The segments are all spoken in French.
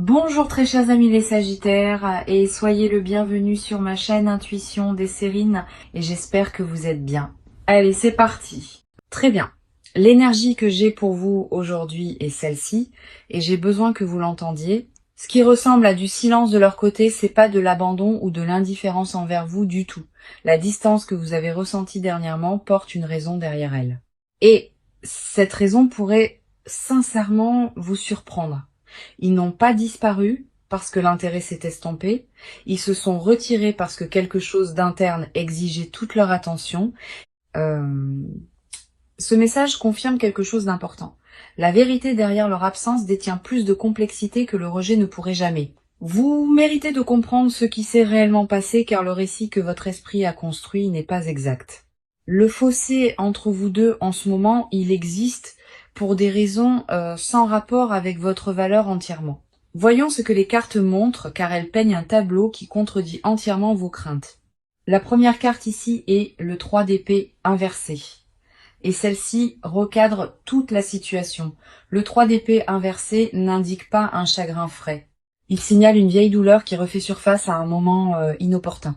Bonjour très chers amis les Sagittaires et soyez le bienvenu sur ma chaîne Intuition des Sérines et j'espère que vous êtes bien. Allez, c'est parti. Très bien. L'énergie que j'ai pour vous aujourd'hui est celle-ci et j'ai besoin que vous l'entendiez. Ce qui ressemble à du silence de leur côté, c'est pas de l'abandon ou de l'indifférence envers vous du tout. La distance que vous avez ressentie dernièrement porte une raison derrière elle. Et cette raison pourrait sincèrement vous surprendre. Ils n'ont pas disparu parce que l'intérêt s'est estompé, ils se sont retirés parce que quelque chose d'interne exigeait toute leur attention. Ce message confirme quelque chose d'important. La vérité derrière leur absence détient plus de complexité que le rejet ne pourrait jamais. Vous méritez de comprendre ce qui s'est réellement passé car le récit que votre esprit a construit n'est pas exact. Le fossé entre vous deux en ce moment, il existe pour des raisons sans rapport avec votre valeur entièrement. Voyons ce que les cartes montrent car elles peignent un tableau qui contredit entièrement vos craintes. La première carte ici est le 3 d'épée inversé. Et celle-ci recadre toute la situation. Le 3 d'épée inversé n'indique pas un chagrin frais. Il signale une vieille douleur qui refait surface à un moment inopportun.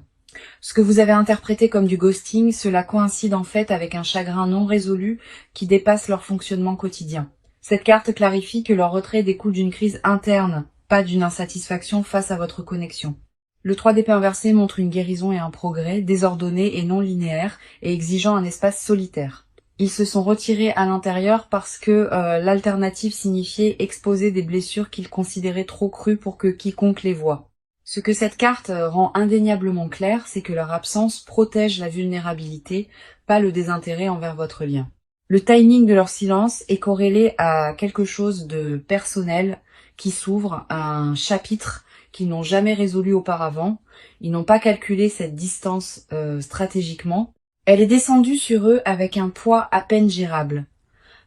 Ce que vous avez interprété comme du ghosting, cela coïncide en fait avec un chagrin non résolu qui dépasse leur fonctionnement quotidien. Cette carte clarifie que leur retrait découle d'une crise interne, pas d'une insatisfaction face à votre connexion. Le 3 d'épée inversé montre une guérison et un progrès, désordonné et non linéaire, et exigeant un espace solitaire. Ils se sont retirés à l'intérieur parce que l'alternative signifiait exposer des blessures qu'ils considéraient trop crues pour que quiconque les voie. Ce que cette carte rend indéniablement clair, c'est que leur absence protège la vulnérabilité, pas le désintérêt envers votre lien. Le timing de leur silence est corrélé à quelque chose de personnel qui s'ouvre, à un chapitre qu'ils n'ont jamais résolu auparavant. Ils n'ont pas calculé cette distance stratégiquement. Elle est descendue sur eux avec un poids à peine gérable.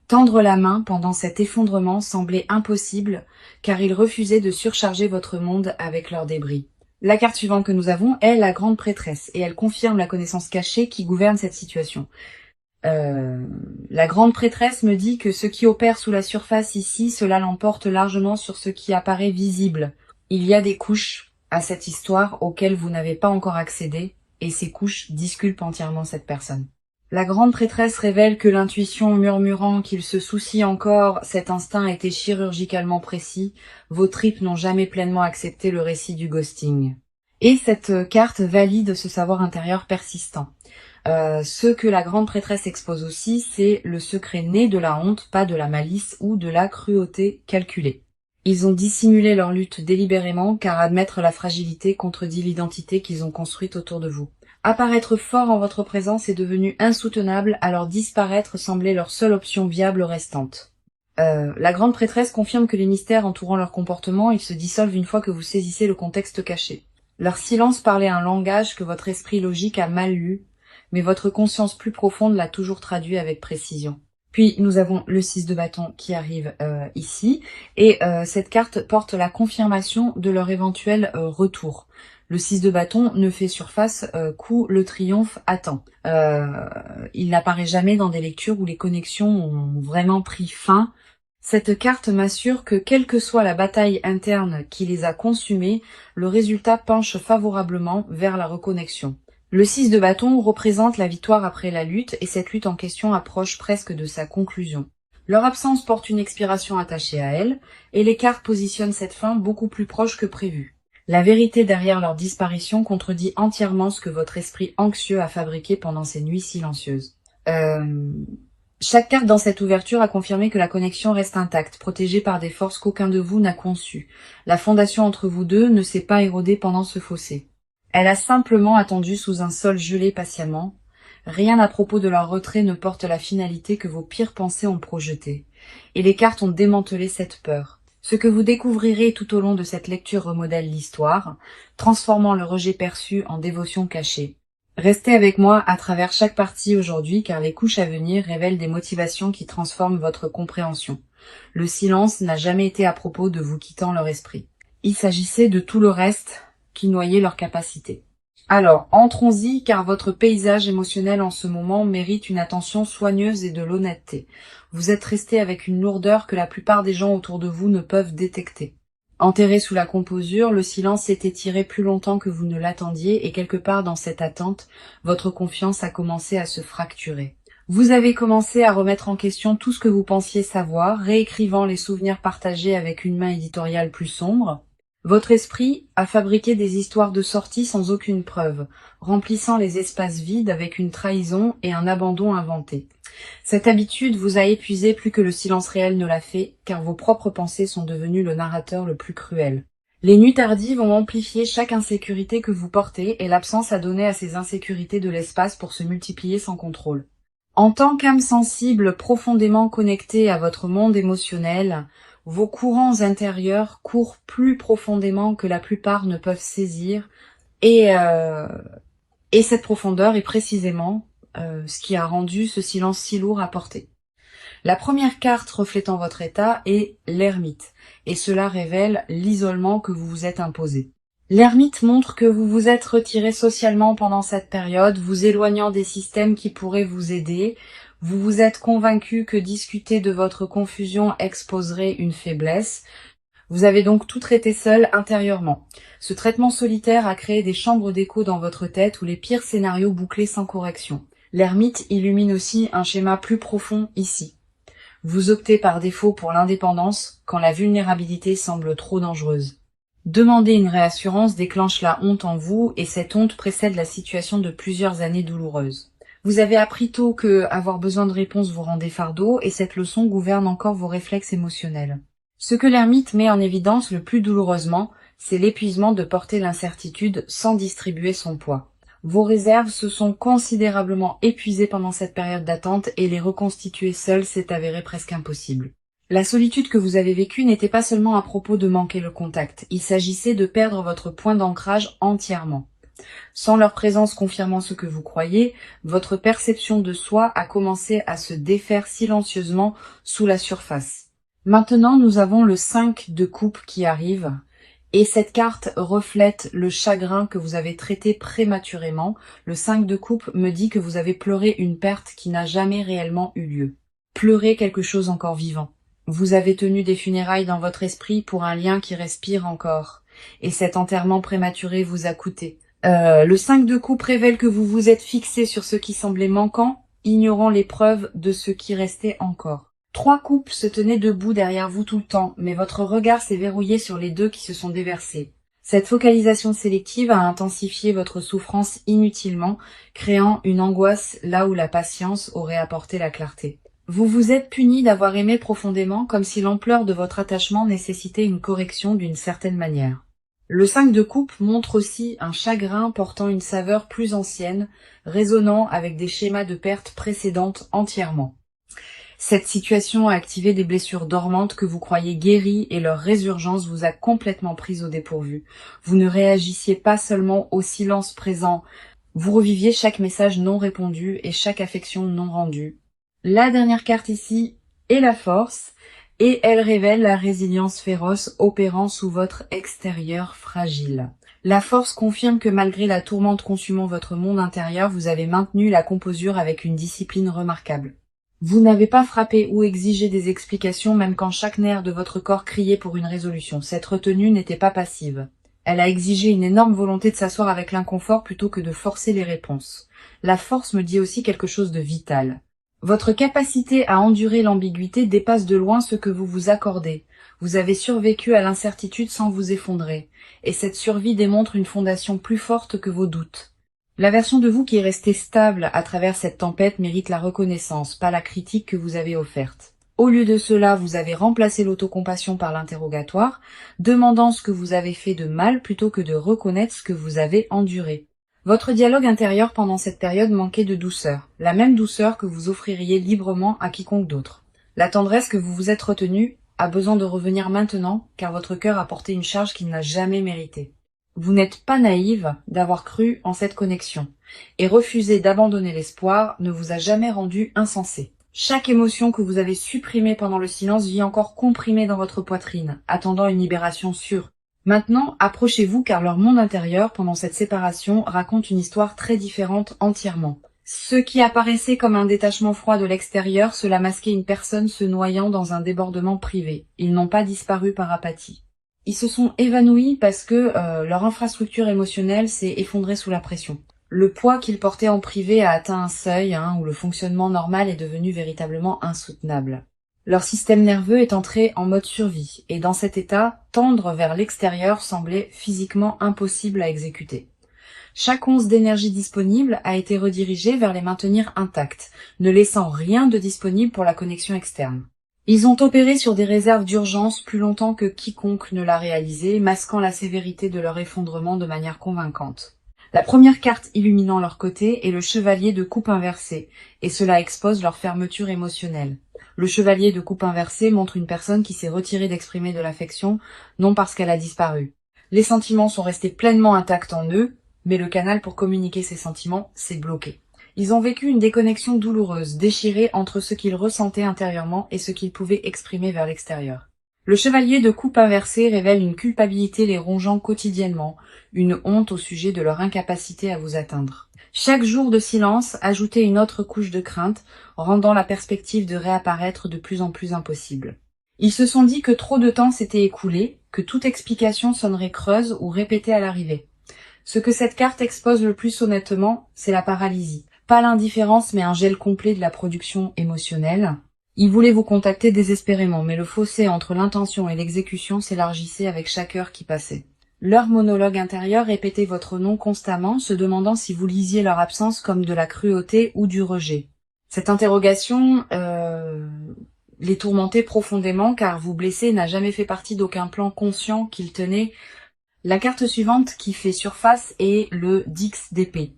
Tendre la main pendant cet effondrement semblait impossible, car ils refusaient de surcharger votre monde avec leurs débris. La carte suivante que nous avons est la grande prêtresse, et elle confirme la connaissance cachée qui gouverne cette situation. La grande prêtresse me dit que ce qui opère sous la surface ici, cela l'emporte largement sur ce qui apparaît visible. Il y a des couches à cette histoire auxquelles vous n'avez pas encore accédé, et ces couches disculpent entièrement cette personne. La grande prêtresse révèle que l'intuition murmurant qu'il se soucie encore, cet instinct était chirurgicalement précis, vos tripes n'ont jamais pleinement accepté le récit du ghosting. Et cette carte valide ce savoir intérieur persistant. Ce que la grande prêtresse expose aussi, c'est le secret né de la honte, pas de la malice ou de la cruauté calculée. Ils ont dissimulé leur lutte délibérément car admettre la fragilité contredit l'identité qu'ils ont construite autour de vous. Apparaître fort en votre présence est devenu insoutenable, alors disparaître semblait leur seule option viable restante. La grande prêtresse confirme que les mystères entourant leur comportement, ils se dissolvent une fois que vous saisissez le contexte caché. Leur silence parlait un langage que votre esprit logique a mal lu, mais votre conscience plus profonde l'a toujours traduit avec précision. Puis nous avons le 6 de bâton qui arrive ici, et cette carte porte la confirmation de leur éventuel retour. Le 6 de bâton ne fait surface qu'où le triomphe attend. Il n'apparaît jamais dans des lectures où les connexions ont vraiment pris fin. Cette carte m'assure que quelle que soit la bataille interne qui les a consumés, le résultat penche favorablement vers la reconnexion. Le 6 de bâton représente la victoire après la lutte et cette lutte en question approche presque de sa conclusion. Leur absence porte une expiration attachée à elle et les cartes positionnent cette fin beaucoup plus proche que prévu. La vérité derrière leur disparition contredit entièrement ce que votre esprit anxieux a fabriqué pendant ces nuits silencieuses. Chaque carte dans cette ouverture a confirmé que la connexion reste intacte, protégée par des forces qu'aucun de vous n'a conçues. La fondation entre vous deux ne s'est pas érodée pendant ce fossé. Elle a simplement attendu sous un sol gelé patiemment. Rien à propos de leur retrait ne porte la finalité que vos pires pensées ont projetée. Et les cartes ont démantelé cette peur. Ce que vous découvrirez tout au long de cette lecture remodèle l'histoire, transformant le rejet perçu en dévotion cachée. Restez avec moi à travers chaque partie aujourd'hui car les couches à venir révèlent des motivations qui transforment votre compréhension. Le silence n'a jamais été à propos de vous quittant leur esprit. Il s'agissait de tout le reste qui noyait leur capacité. Alors, entrons-y car votre paysage émotionnel en ce moment mérite une attention soigneuse et de l'honnêteté. Vous êtes resté avec une lourdeur que la plupart des gens autour de vous ne peuvent détecter. Enterré sous la composure, le silence s'est étiré plus longtemps que vous ne l'attendiez et quelque part dans cette attente, votre confiance a commencé à se fracturer. Vous avez commencé à remettre en question tout ce que vous pensiez savoir, réécrivant les souvenirs partagés avec une main éditoriale plus sombre. Votre esprit a fabriqué des histoires de sortie sans aucune preuve, remplissant les espaces vides avec une trahison et un abandon inventé. Cette habitude vous a épuisé plus que le silence réel ne l'a fait, car vos propres pensées sont devenues le narrateur le plus cruel. Les nuits tardives ont amplifié chaque insécurité que vous portez et l'absence a donné à ces insécurités de l'espace pour se multiplier sans contrôle. En tant qu'âme sensible profondément connectée à votre monde émotionnel, vos courants intérieurs courent plus profondément que la plupart ne peuvent saisir et cette profondeur est précisément ce qui a rendu ce silence si lourd à porter. La première carte reflétant votre état est l'ermite et cela révèle l'isolement que vous vous êtes imposé. L'ermite montre que vous vous êtes retiré socialement pendant cette période, vous éloignant des systèmes qui pourraient vous aider. Vous vous êtes convaincu que discuter de votre confusion exposerait une faiblesse. Vous avez donc tout traité seul intérieurement. Ce traitement solitaire a créé des chambres d'écho dans votre tête où les pires scénarios bouclaient sans correction. L'ermite illumine aussi un schéma plus profond ici. Vous optez par défaut pour l'indépendance quand la vulnérabilité semble trop dangereuse. Demander une réassurance déclenche la honte en vous et cette honte précède la situation de plusieurs années douloureuses. Vous avez appris tôt que avoir besoin de réponses vous rendait fardeau et cette leçon gouverne encore vos réflexes émotionnels. Ce que l'ermite met en évidence le plus douloureusement, c'est l'épuisement de porter l'incertitude sans distribuer son poids. Vos réserves se sont considérablement épuisées pendant cette période d'attente et les reconstituer seules s'est avéré presque impossible. La solitude que vous avez vécue n'était pas seulement à propos de manquer le contact, il s'agissait de perdre votre point d'ancrage entièrement. Sans leur présence confirmant ce que vous croyez, votre perception de soi a commencé à se défaire silencieusement sous la surface. Maintenant, nous avons le 5 de coupe qui arrive, et cette carte reflète le chagrin que vous avez traité prématurément. Le 5 de coupe me dit que vous avez pleuré une perte qui n'a jamais réellement eu lieu. Pleuré quelque chose encore vivant. Vous avez tenu des funérailles dans votre esprit pour un lien qui respire encore, et cet enterrement prématuré vous a coûté. Le 5 de coupe révèle que vous vous êtes fixé sur ce qui semblait manquant, ignorant les preuves de ce qui restait encore. 3 coupes se tenaient debout derrière vous tout le temps, mais votre regard s'est verrouillé sur les 2 qui se sont déversés. Cette focalisation sélective a intensifié votre souffrance inutilement, créant une angoisse là où la patience aurait apporté la clarté. Vous vous êtes puni d'avoir aimé profondément comme si l'ampleur de votre attachement nécessitait une correction d'une certaine manière. Le 5 de coupe montre aussi un chagrin portant une saveur plus ancienne, résonnant avec des schémas de perte précédentes entièrement. Cette situation a activé des blessures dormantes que vous croyez guéries et leur résurgence vous a complètement prise au dépourvu. Vous ne réagissiez pas seulement au silence présent, vous reviviez chaque message non répondu et chaque affection non rendue. La dernière carte ici est la force, et elle révèle la résilience féroce opérant sous votre extérieur fragile. La force confirme que malgré la tourmente consumant votre monde intérieur, vous avez maintenu la composure avec une discipline remarquable. Vous n'avez pas frappé ou exigé des explications même quand chaque nerf de votre corps criait pour une résolution. Cette retenue n'était pas passive. Elle a exigé une énorme volonté de s'asseoir avec l'inconfort plutôt que de forcer les réponses. La force me dit aussi quelque chose de vital. Votre capacité à endurer l'ambiguïté dépasse de loin ce que vous vous accordez. Vous avez survécu à l'incertitude sans vous effondrer, et cette survie démontre une fondation plus forte que vos doutes. La version de vous qui est restée stable à travers cette tempête mérite la reconnaissance, pas la critique que vous avez offerte. Au lieu de cela, vous avez remplacé l'autocompassion par l'interrogatoire, demandant ce que vous avez fait de mal plutôt que de reconnaître ce que vous avez enduré. Votre dialogue intérieur pendant cette période manquait de douceur, la même douceur que vous offririez librement à quiconque d'autre. La tendresse que vous vous êtes retenue a besoin de revenir maintenant, car votre cœur a porté une charge qu'il n'a jamais méritée. Vous n'êtes pas naïve d'avoir cru en cette connexion, et refuser d'abandonner l'espoir ne vous a jamais rendu insensé. Chaque émotion que vous avez supprimée pendant le silence vit encore comprimée dans votre poitrine, attendant une libération sûre. Maintenant, approchez-vous car leur monde intérieur, pendant cette séparation, raconte une histoire très différente entièrement. Ce qui apparaissait comme un détachement froid de l'extérieur, cela masquait une personne se noyant dans un débordement privé. Ils n'ont pas disparu par apathie. Ils se sont évanouis parce que leur infrastructure émotionnelle s'est effondrée sous la pression. Le poids qu'ils portaient en privé a atteint un seuil où le fonctionnement normal est devenu véritablement insoutenable. Leur système nerveux est entré en mode survie, et dans cet état, tendre vers l'extérieur semblait physiquement impossible à exécuter. Chaque once d'énergie disponible a été redirigée vers les maintenir intacts, ne laissant rien de disponible pour la connexion externe. Ils ont opéré sur des réserves d'urgence plus longtemps que quiconque ne l'a réalisé, masquant la sévérité de leur effondrement de manière convaincante. La première carte illuminant leur côté est le chevalier de coupe inversée, et cela expose leur fermeture émotionnelle. Le chevalier de coupe inversée montre une personne qui s'est retirée d'exprimer de l'affection, non parce qu'elle a disparu. Les sentiments sont restés pleinement intacts en eux, mais le canal pour communiquer ces sentiments s'est bloqué. Ils ont vécu une déconnexion douloureuse, déchirée entre ce qu'ils ressentaient intérieurement et ce qu'ils pouvaient exprimer vers l'extérieur. Le chevalier de coupe inversée révèle une culpabilité les rongeant quotidiennement, une honte au sujet de leur incapacité à vous atteindre. Chaque jour de silence ajoutait une autre couche de crainte, rendant la perspective de réapparaître de plus en plus impossible. Ils se sont dit que trop de temps s'était écoulé, que toute explication sonnerait creuse ou répétée à l'arrivée. Ce que cette carte expose le plus honnêtement, c'est la paralysie. Pas l'indifférence, mais un gel complet de la production émotionnelle. Ils voulaient vous contacter désespérément, mais le fossé entre l'intention et l'exécution s'élargissait avec chaque heure qui passait. Leur monologue intérieur répétait votre nom constamment, se demandant si vous lisiez leur absence comme de la cruauté ou du rejet. Cette interrogation les tourmentait profondément, car vous blesser n'a jamais fait partie d'aucun plan conscient qu'ils tenaient. La carte suivante qui fait surface est le Dix d'épée.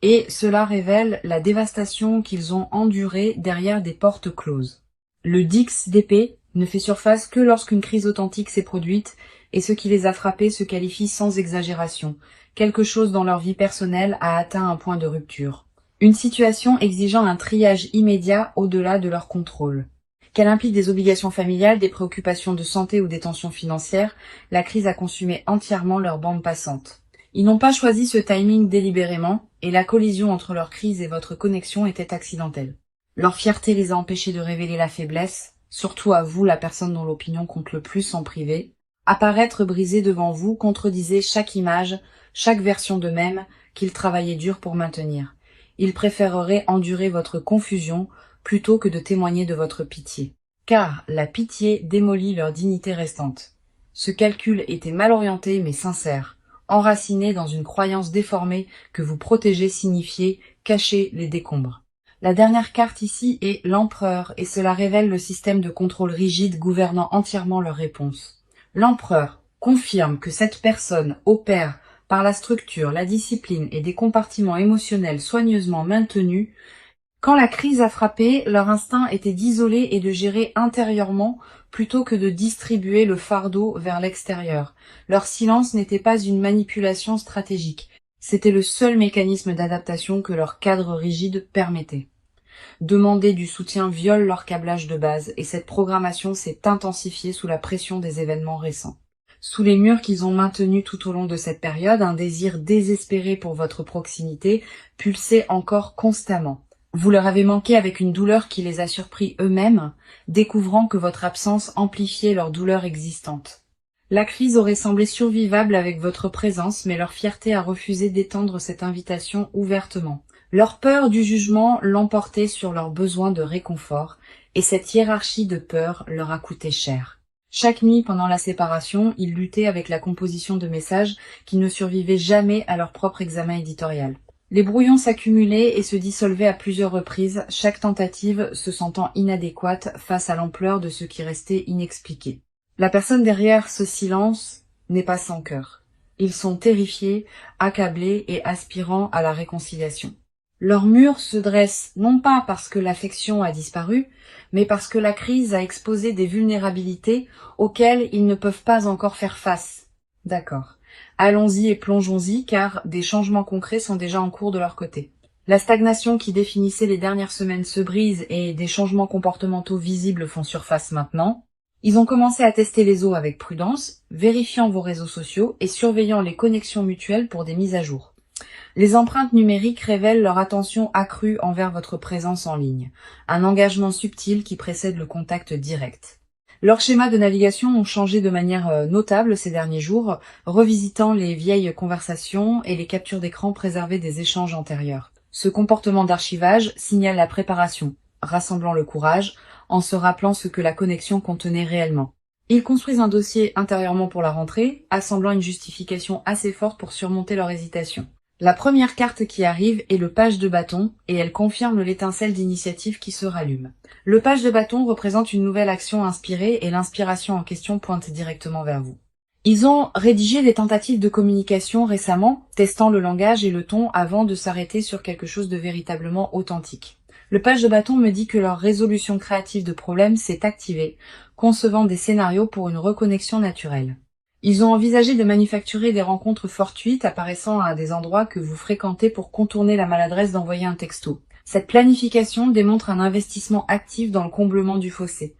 Et cela révèle la dévastation qu'ils ont endurée derrière des portes closes. Le Dix d'épée ne fait surface que lorsqu'une crise authentique s'est produite, et ce qui les a frappés se qualifie sans exagération. Quelque chose dans leur vie personnelle a atteint un point de rupture. Une situation exigeant un triage immédiat au-delà de leur contrôle. Qu'elle implique des obligations familiales, des préoccupations de santé ou des tensions financières, la crise a consumé entièrement leur bande passante. Ils n'ont pas choisi ce timing délibérément, et la collision entre leur crise et votre connexion était accidentelle. Leur fierté les a empêchés de révéler la faiblesse, surtout à vous, la personne dont l'opinion compte le plus en privé. Apparaître brisé devant vous contredisait chaque image, chaque version d'eux-mêmes qu'ils travaillaient dur pour maintenir. Ils préféreraient endurer votre confusion plutôt que de témoigner de votre pitié. Car la pitié démolit leur dignité restante. Ce calcul était mal orienté mais sincère, enraciné dans une croyance déformée que vous protéger signifiait cacher les décombres. La dernière carte ici est l'empereur et cela révèle le système de contrôle rigide gouvernant entièrement leurs réponses. L'empereur confirme que cette personne opère par la structure, la discipline et des compartiments émotionnels soigneusement maintenus. Quand la crise a frappé, leur instinct était d'isoler et de gérer intérieurement plutôt que de distribuer le fardeau vers l'extérieur. Leur silence n'était pas une manipulation stratégique, c'était le seul mécanisme d'adaptation que leur cadre rigide permettait. Demander du soutien viole leur câblage de base et cette programmation s'est intensifiée sous la pression des événements récents. Sous les murs qu'ils ont maintenus tout au long de cette période, un désir désespéré pour votre proximité pulsait encore constamment. Vous leur avez manqué avec une douleur qui les a surpris eux-mêmes, découvrant que votre absence amplifiait leur douleur existante. La crise aurait semblé survivable avec votre présence, mais leur fierté a refusé d'étendre cette invitation ouvertement. Leur peur du jugement l'emportait sur leur besoin de réconfort, et cette hiérarchie de peur leur a coûté cher. Chaque nuit pendant la séparation, ils luttaient avec la composition de messages qui ne survivaient jamais à leur propre examen éditorial. Les brouillons s'accumulaient et se dissolvaient à plusieurs reprises, chaque tentative se sentant inadéquate face à l'ampleur de ce qui restait inexpliqué. La personne derrière ce silence n'est pas sans cœur. Ils sont terrifiés, accablés et aspirant à la réconciliation. Leur mur se dresse non pas parce que l'affection a disparu, mais parce que la crise a exposé des vulnérabilités auxquelles ils ne peuvent pas encore faire face. D'accord. Allons-y et plongeons-y, car des changements concrets sont déjà en cours de leur côté. La stagnation qui définissait les dernières semaines se brise et des changements comportementaux visibles font surface maintenant. Ils ont commencé à tester les eaux avec prudence, vérifiant vos réseaux sociaux et surveillant les connexions mutuelles pour des mises à jour. Les empreintes numériques révèlent leur attention accrue envers votre présence en ligne, un engagement subtil qui précède le contact direct. Leurs schémas de navigation ont changé de manière notable ces derniers jours, revisitant les vieilles conversations et les captures d'écran préservées des échanges antérieurs. Ce comportement d'archivage signale la préparation, rassemblant le courage, en se rappelant ce que la connexion contenait réellement. Ils construisent un dossier intérieurement pour la rentrée, assemblant une justification assez forte pour surmonter leur hésitation. La première carte qui arrive est le page de bâton, et elle confirme l'étincelle d'initiative qui se rallume. Le page de bâton représente une nouvelle action inspirée et l'inspiration en question pointe directement vers vous. Ils ont rédigé des tentatives de communication récemment, testant le langage et le ton avant de s'arrêter sur quelque chose de véritablement authentique. Le page de bâton me dit que leur résolution créative de problèmes s'est activée, concevant des scénarios pour une reconnexion naturelle. Ils ont envisagé de manufacturer des rencontres fortuites apparaissant à des endroits que vous fréquentez pour contourner la maladresse d'envoyer un texto. Cette planification démontre un investissement actif dans le comblement du fossé,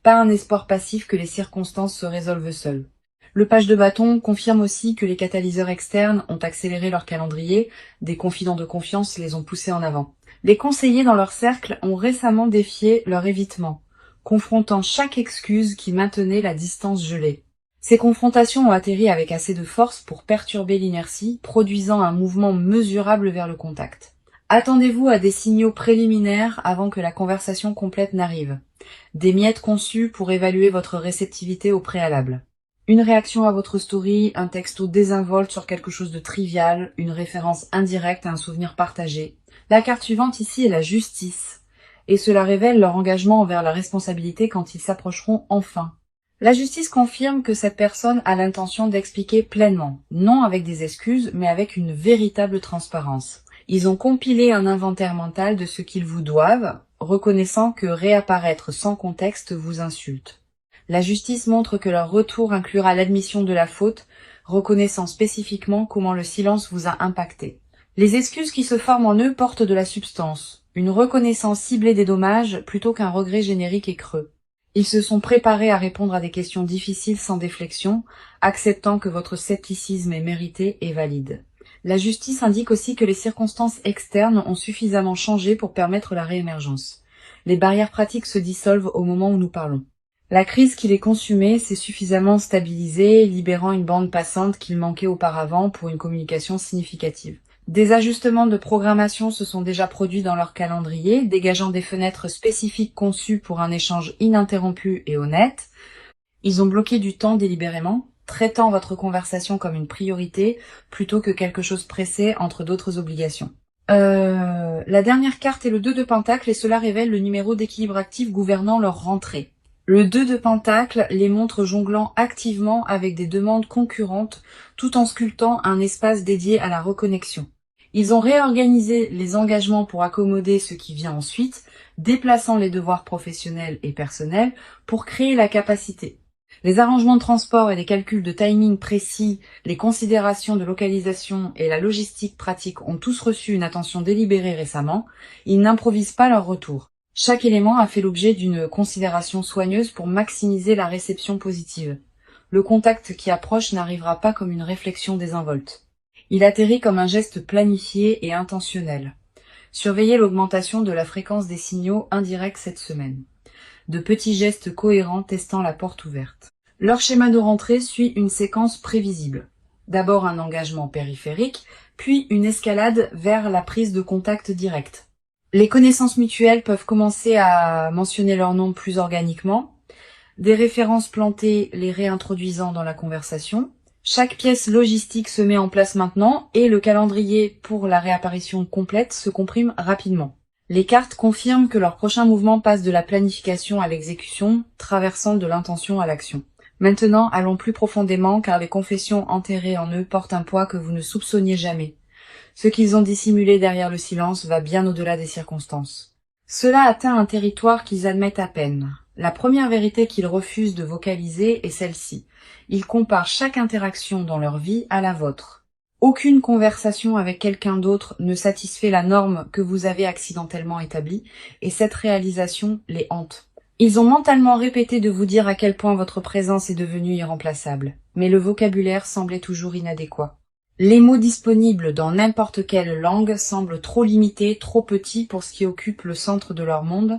pas un espoir passif que les circonstances se résolvent seules. Le page de bâton confirme aussi que les catalyseurs externes ont accéléré leur calendrier, des confidents de confiance les ont poussés en avant. Les conseillers dans leur cercle ont récemment défié leur évitement, confrontant chaque excuse qui maintenait la distance gelée. Ces confrontations ont atterri avec assez de force pour perturber l'inertie, produisant un mouvement mesurable vers le contact. Attendez-vous à des signaux préliminaires avant que la conversation complète n'arrive. Des miettes conçues pour évaluer votre réceptivité au préalable. Une réaction à votre story, un texto désinvolte sur quelque chose de trivial, une référence indirecte à un souvenir partagé. La carte suivante ici est la justice, et cela révèle leur engagement envers la responsabilité quand ils s'approcheront enfin. La justice confirme que cette personne a l'intention d'expliquer pleinement, non avec des excuses, mais avec une véritable transparence. Ils ont compilé un inventaire mental de ce qu'ils vous doivent, reconnaissant que réapparaître sans contexte vous insulte. La justice montre que leur retour inclura l'admission de la faute, reconnaissant spécifiquement comment le silence vous a impacté. Les excuses qui se forment en eux portent de la substance, une reconnaissance ciblée des dommages plutôt qu'un regret générique et creux. Ils se sont préparés à répondre à des questions difficiles sans déflexion, acceptant que votre scepticisme est mérité et valide. La justice indique aussi que les circonstances externes ont suffisamment changé pour permettre la réémergence. Les barrières pratiques se dissolvent au moment où nous parlons. La crise qui les consumait s'est suffisamment stabilisée, libérant une bande passante qu'il manquait auparavant pour une communication significative. Des ajustements de programmation se sont déjà produits dans leur calendrier, dégageant des fenêtres spécifiques conçues pour un échange ininterrompu et honnête. Ils ont bloqué du temps délibérément, traitant votre conversation comme une priorité plutôt que quelque chose pressé entre d'autres obligations. La dernière carte est le 2 de Pentacle et cela révèle le numéro d'équilibre actif gouvernant leur rentrée. Le 2 de Pentacle les montre jonglant activement avec des demandes concurrentes tout en sculptant un espace dédié à la reconnexion. Ils ont réorganisé les engagements pour accommoder ce qui vient ensuite, déplaçant les devoirs professionnels et personnels pour créer la capacité. Les arrangements de transport et les calculs de timing précis, les considérations de localisation et la logistique pratique ont tous reçu une attention délibérée récemment. Ils n'improvisent pas leur retour. Chaque élément a fait l'objet d'une considération soigneuse pour maximiser la réception positive. Le contact qui approche n'arrivera pas comme une réflexion désinvolte. Il atterrit comme un geste planifié et intentionnel. Surveillez l'augmentation de la fréquence des signaux indirects cette semaine. De petits gestes cohérents testant la porte ouverte. Leur schéma de rentrée suit une séquence prévisible. D'abord un engagement périphérique, puis une escalade vers la prise de contact direct. Les connaissances mutuelles peuvent commencer à mentionner leur nom plus organiquement, des références plantées les réintroduisant dans la conversation. Chaque pièce logistique se met en place maintenant et le calendrier pour la réapparition complète se comprime rapidement. Les cartes confirment que leur prochain mouvement passe de la planification à l'exécution, traversant de l'intention à l'action. Maintenant, allons plus profondément car les confessions enterrées en eux portent un poids que vous ne soupçonniez jamais. Ce qu'ils ont dissimulé derrière le silence va bien au-delà des circonstances. Cela atteint un territoire qu'ils admettent à peine. La première vérité qu'ils refusent de vocaliser est celle-ci. Ils comparent chaque interaction dans leur vie à la vôtre. Aucune conversation avec quelqu'un d'autre ne satisfait la norme que vous avez accidentellement établie, et cette réalisation les hante. Ils ont mentalement répété de vous dire à quel point votre présence est devenue irremplaçable, mais le vocabulaire semblait toujours inadéquat. Les mots disponibles dans n'importe quelle langue semblent trop limités, trop petits pour ce qui occupe le centre de leur monde.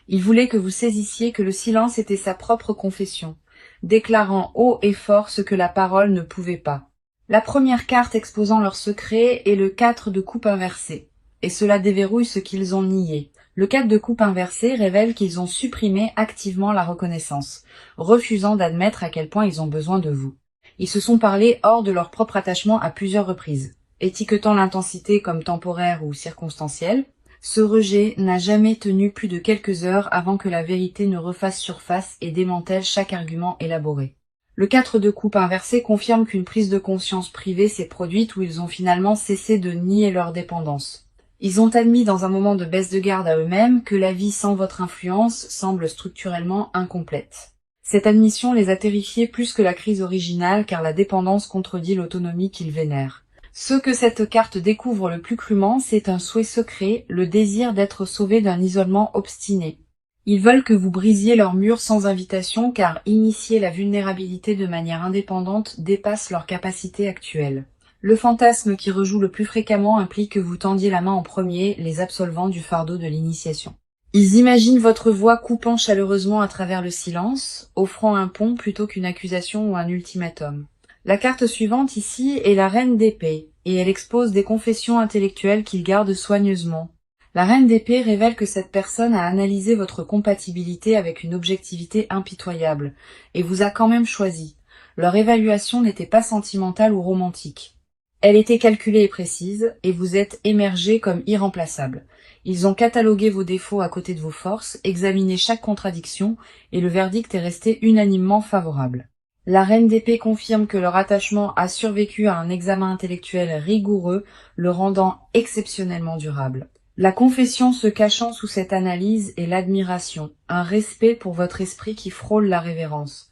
Il voulait que vous saisissiez que le silence était sa propre confession, déclarant haut et fort ce que la parole ne pouvait pas. La première carte exposant leur secret est le 4 de coupe inversé, et cela déverrouille ce qu'ils ont nié. Le 4 de coupe inversé révèle qu'ils ont supprimé activement la reconnaissance, refusant d'admettre à quel point ils ont besoin de vous. Ils se sont parlé hors de leur propre attachement à plusieurs reprises, étiquetant l'intensité comme temporaire ou circonstancielle. Ce rejet n'a jamais tenu plus de quelques heures avant que la vérité ne refasse surface et démantèle chaque argument élaboré. Le 4 de coupe inversé confirme qu'une prise de conscience privée s'est produite où ils ont finalement cessé de nier leur dépendance. Ils ont admis dans un moment de baisse de garde à eux-mêmes que la vie sans votre influence semble structurellement incomplète. Cette admission les a terrifiés plus que la crise originale car la dépendance contredit l'autonomie qu'ils vénèrent. Ce que cette carte découvre le plus crûment, c'est un souhait secret, le désir d'être sauvés d'un isolement obstiné. Ils veulent que vous brisiez leurs murs sans invitation car initier la vulnérabilité de manière indépendante dépasse leur capacité actuelle. Le fantasme qui rejoue le plus fréquemment implique que vous tendiez la main en premier, les absolvant du fardeau de l'initiation. Ils imaginent votre voix coupant chaleureusement à travers le silence, offrant un pont plutôt qu'une accusation ou un ultimatum. La carte suivante ici est la reine d'épée, et elle expose des confessions intellectuelles qu'ils gardent soigneusement. La reine d'épée révèle que cette personne a analysé votre compatibilité avec une objectivité impitoyable, et vous a quand même choisi. Leur évaluation n'était pas sentimentale ou romantique. Elle était calculée et précise, et vous êtes émergé comme irremplaçable. Ils ont catalogué vos défauts à côté de vos forces, examiné chaque contradiction, et le verdict est resté unanimement favorable. La reine d'épée confirme que leur attachement a survécu à un examen intellectuel rigoureux, le rendant exceptionnellement durable. La confession se cachant sous cette analyse est l'admiration, un respect pour votre esprit qui frôle la révérence.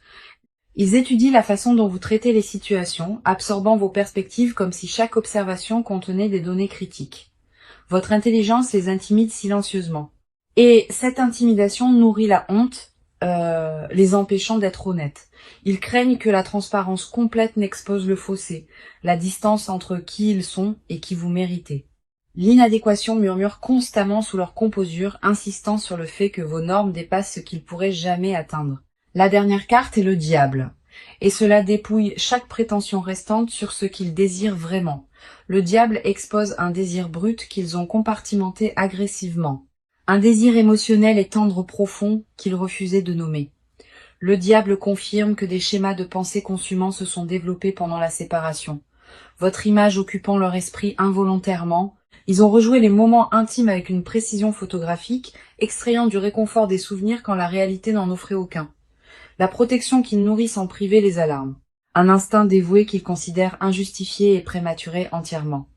Ils étudient la façon dont vous traitez les situations, absorbant vos perspectives comme si chaque observation contenait des données critiques. Votre intelligence les intimide silencieusement. Et cette intimidation nourrit la honte, les empêchant d'être honnêtes. Ils craignent que la transparence complète n'expose le fossé, la distance entre qui ils sont et qui vous méritez. L'inadéquation murmure constamment sous leur composure, insistant sur le fait que vos normes dépassent ce qu'ils pourraient jamais atteindre. La dernière carte est le diable, et cela dépouille chaque prétention restante sur ce qu'ils désirent vraiment. Le diable expose un désir brut qu'ils ont compartimenté agressivement, un désir émotionnel et tendre profond qu'ils refusaient de nommer. Le diable confirme que des schémas de pensée consumants se sont développés pendant la séparation. Votre image occupant leur esprit involontairement, ils ont rejoué les moments intimes avec une précision photographique, extrayant du réconfort des souvenirs quand la réalité n'en offrait aucun. La protection qu'ils nourrissent en privé les alarme. Un instinct dévoué qu'ils considèrent injustifié et prématuré entièrement.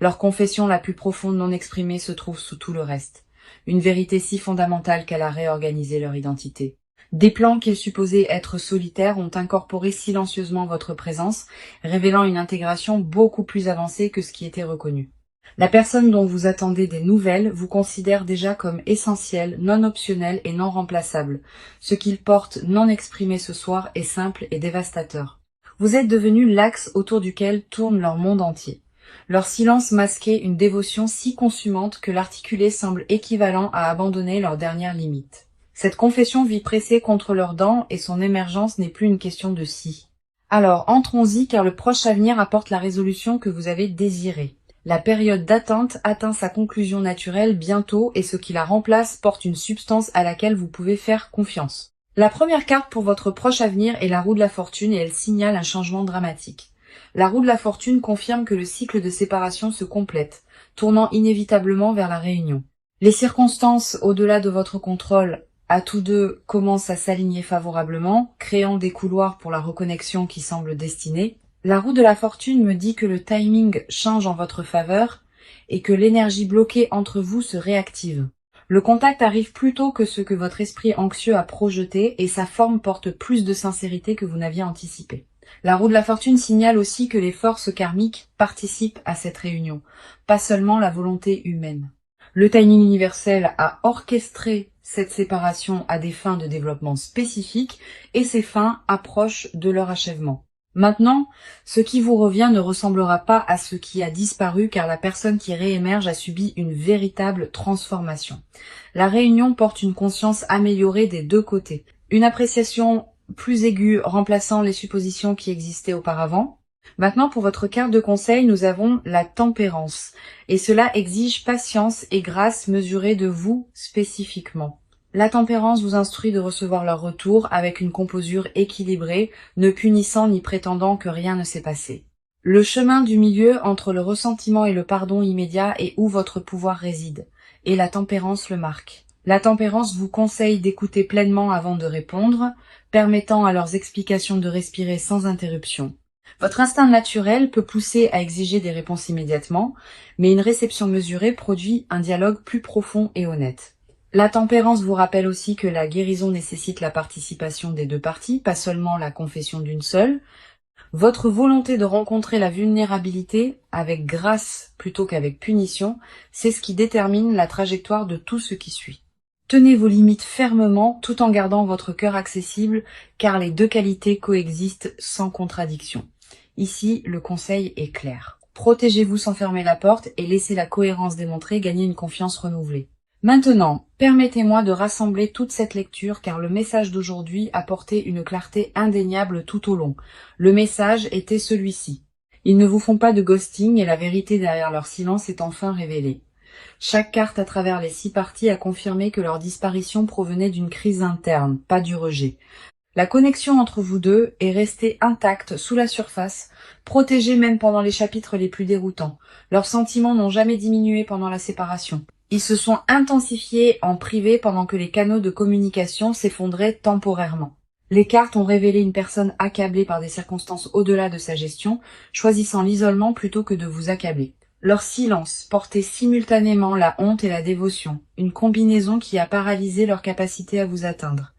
Leur confession la plus profonde non exprimée se trouve sous tout le reste. Une vérité si fondamentale qu'elle a réorganisé leur identité. Des plans qu'ils supposaient être solitaires ont incorporé silencieusement votre présence, révélant une intégration beaucoup plus avancée que ce qui était reconnu. La personne dont vous attendez des nouvelles vous considère déjà comme essentielle, non optionnelle et non remplaçable. Ce qu'ils portent non exprimé ce soir est simple et dévastateur. Vous êtes devenu l'axe autour duquel tourne leur monde entier. Leur silence masquait une dévotion si consumante que l'articulé semble équivalent à abandonner leur dernière limite. Cette confession vit pressée contre leurs dents et son émergence n'est plus une question de si. Alors entrons-y car le proche avenir apporte la résolution que vous avez désirée. La période d'attente atteint sa conclusion naturelle bientôt et ce qui la remplace porte une substance à laquelle vous pouvez faire confiance. La première carte pour votre proche avenir est la roue de la fortune et elle signale un changement dramatique. La roue de la fortune confirme que le cycle de séparation se complète, tournant inévitablement vers la réunion. Les circonstances au-delà de votre contrôle à tous deux commencent à s'aligner favorablement, créant des couloirs pour la reconnexion qui semble destinée. La roue de la fortune me dit que le timing change en votre faveur et que l'énergie bloquée entre vous se réactive. Le contact arrive plus tôt que ce que votre esprit anxieux a projeté et sa forme porte plus de sincérité que vous n'aviez anticipé. La roue de la fortune signale aussi que les forces karmiques participent à cette réunion, pas seulement la volonté humaine. Le timing universel a orchestré cette séparation à des fins de développement spécifiques et ces fins approchent de leur achèvement. Maintenant, ce qui vous revient ne ressemblera pas à ce qui a disparu car la personne qui réémerge a subi une véritable transformation. La réunion porte une conscience améliorée des deux côtés. Une appréciation plus aiguë remplaçant les suppositions qui existaient auparavant. Maintenant, pour votre carte de conseil, nous avons la tempérance. Et cela exige patience et grâce mesurée de vous spécifiquement. La tempérance vous instruit de recevoir leur retour avec une composure équilibrée, ne punissant ni prétendant que rien ne s'est passé. Le chemin du milieu entre le ressentiment et le pardon immédiat est où votre pouvoir réside, et la tempérance le marque. La tempérance vous conseille d'écouter pleinement avant de répondre, permettant à leurs explications de respirer sans interruption. Votre instinct naturel peut pousser à exiger des réponses immédiatement, mais une réception mesurée produit un dialogue plus profond et honnête. La tempérance vous rappelle aussi que la guérison nécessite la participation des deux parties, pas seulement la confession d'une seule. Votre volonté de rencontrer la vulnérabilité avec grâce plutôt qu'avec punition, c'est ce qui détermine la trajectoire de tout ce qui suit. Tenez vos limites fermement tout en gardant votre cœur accessible, car les deux qualités coexistent sans contradiction. Ici, le conseil est clair. Protégez-vous sans fermer la porte et laissez la cohérence démontrée gagner une confiance renouvelée. Maintenant, permettez-moi de rassembler toute cette lecture car le message d'aujourd'hui apportait une clarté indéniable tout au long. Le message était celui-ci. Ils ne vous font pas de ghosting et la vérité derrière leur silence est enfin révélée. Chaque carte à travers les 6 parties a confirmé que leur disparition provenait d'une crise interne, pas du rejet. La connexion entre vous deux est restée intacte sous la surface, protégée même pendant les chapitres les plus déroutants. Leurs sentiments n'ont jamais diminué pendant la séparation. Ils se sont intensifiés en privé pendant que les canaux de communication s'effondraient temporairement. Les cartes ont révélé une personne accablée par des circonstances au-delà de sa gestion, choisissant l'isolement plutôt que de vous accabler. Leur silence portait simultanément la honte et la dévotion, une combinaison qui a paralysé leur capacité à vous atteindre.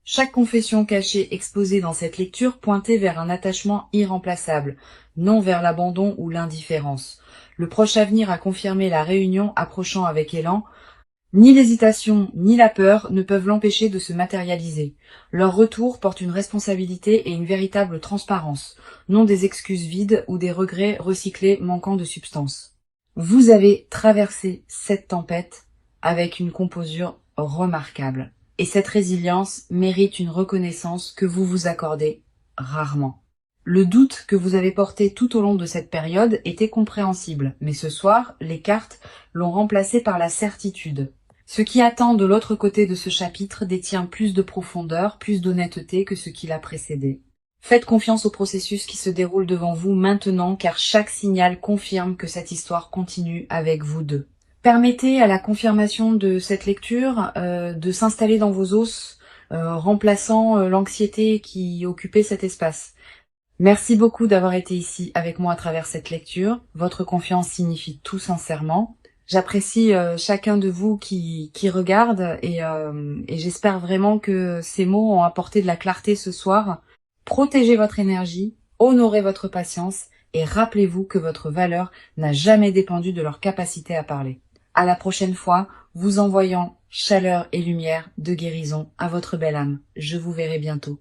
Chaque confession cachée exposée dans cette lecture pointait vers un attachement irremplaçable, non vers l'abandon ou l'indifférence. Le proche avenir a confirmé la réunion approchant avec élan. Ni l'hésitation ni la peur ne peuvent l'empêcher de se matérialiser. Leur retour porte une responsabilité et une véritable transparence, non des excuses vides ou des regrets recyclés manquant de substance. Vous avez traversé cette tempête avec une composure remarquable. Et cette résilience mérite une reconnaissance que vous vous accordez rarement. Le doute que vous avez porté tout au long de cette période était compréhensible, mais ce soir, les cartes l'ont remplacé par la certitude. Ce qui attend de l'autre côté de ce chapitre détient plus de profondeur, plus d'honnêteté que ce qui l'a précédé. Faites confiance au processus qui se déroule devant vous maintenant, car chaque signal confirme que cette histoire continue avec vous deux. Permettez à la confirmation de cette lecture de s'installer dans vos os, remplaçant l'anxiété qui occupait cet espace. Merci beaucoup d'avoir été ici avec moi à travers cette lecture. Votre confiance signifie tout sincèrement. J'apprécie chacun de vous qui regarde et j'espère vraiment que ces mots ont apporté de la clarté ce soir. Protégez votre énergie, honorez votre patience et rappelez-vous que votre valeur n'a jamais dépendu de leur capacité à parler. À la prochaine fois, vous envoyant chaleur et lumière de guérison à votre belle âme. Je vous verrai bientôt.